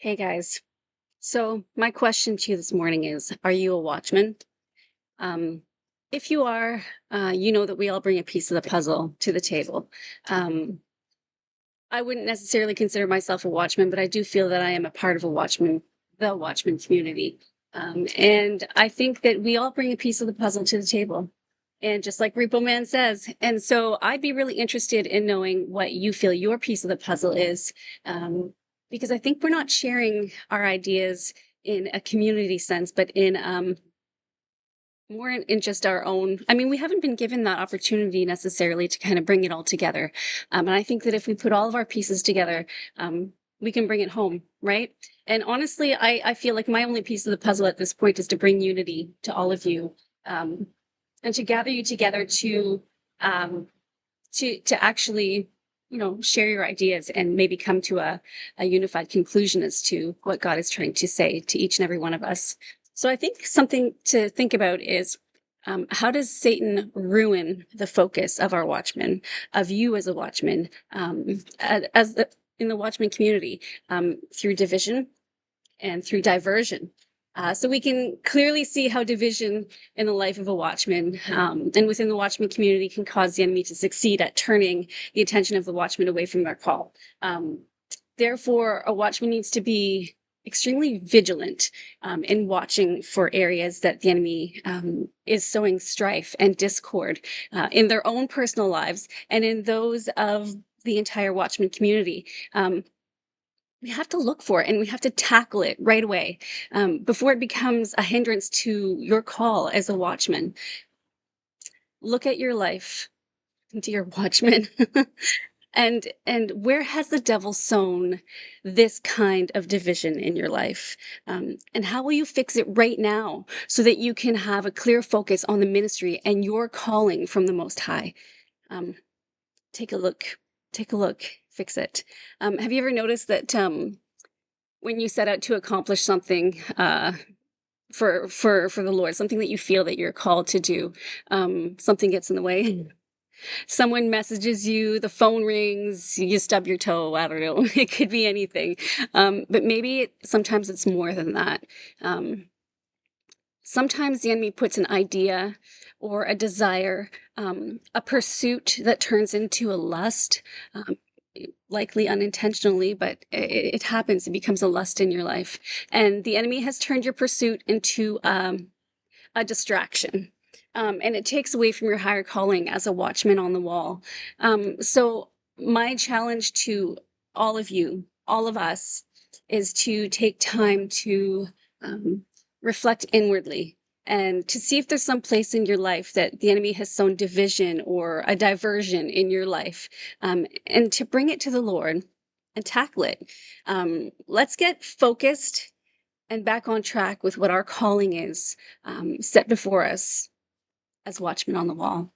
Hey guys. So my question to you this morning is, are you a watchman? Um, if you are, you know that we all bring a piece of the puzzle to the table. Um, I wouldn't necessarily consider myself a watchman, but I do feel that I am a part of the watchman community. And I think that we all bring a piece of the puzzle to the table. And just like Repo Man says, and so I'd be really interested in knowing what you feel your piece of the puzzle is, um, because I think we're not sharing our ideas in a community sense, but in more in just our own. I mean, we haven't been given that opportunity necessarily to kind of bring it all together. And I think that if we put all of our pieces together, we can bring it home, right? And honestly, I feel like my only piece of the puzzle at this point is to bring unity to all of you, um, and to gather you together um, to actually, share your ideas and maybe come to a unified conclusion as to what God is trying to say to each and every one of us. So I think something to think about is, how does Satan ruin the focus of our watchmen, of you as a watchman, in the watchman community, through division and through diversion? So we can clearly see how division in the life of a watchman, and within the watchman community, can cause the enemy to succeed at turning the attention of the watchman away from their call. Therefore, a watchman needs to be extremely vigilant, in watching for areas that the enemy, is sowing strife and discord, in their own personal lives and in those of the entire watchman community. We have to look for it and we have to tackle it right away, before it becomes a hindrance to your call as a watchman. Look at your life, dear watchman. And where has the devil sown this kind of division in your life? And how will you fix it right now so that you can have a clear focus on the ministry and your calling from the Most High? Um, take a look. Take a look. Fix it. Have you ever noticed that, when you set out to accomplish something, for the Lord, something that you feel that you're called to do, something gets in the way? Someone messages you, the phone rings, you stub your toe, I don't know. It could be anything. But maybe sometimes it's more than that. Um, Sometimes the enemy puts an idea or a desire, a pursuit that turns into a lust, um, likely unintentionally, but it happens. It becomes a lust in your life. And the enemy has turned your pursuit into, a distraction. And it takes away from your higher calling as a watchman on the wall. So, my challenge to all of you, all of us, is to take time to, um, reflect inwardly and to see if there's some place in your life that the enemy has sown division or a diversion in your life, and to bring it to the Lord and tackle it. Let's get focused and back on track with what our calling is, set before us as watchmen on the wall.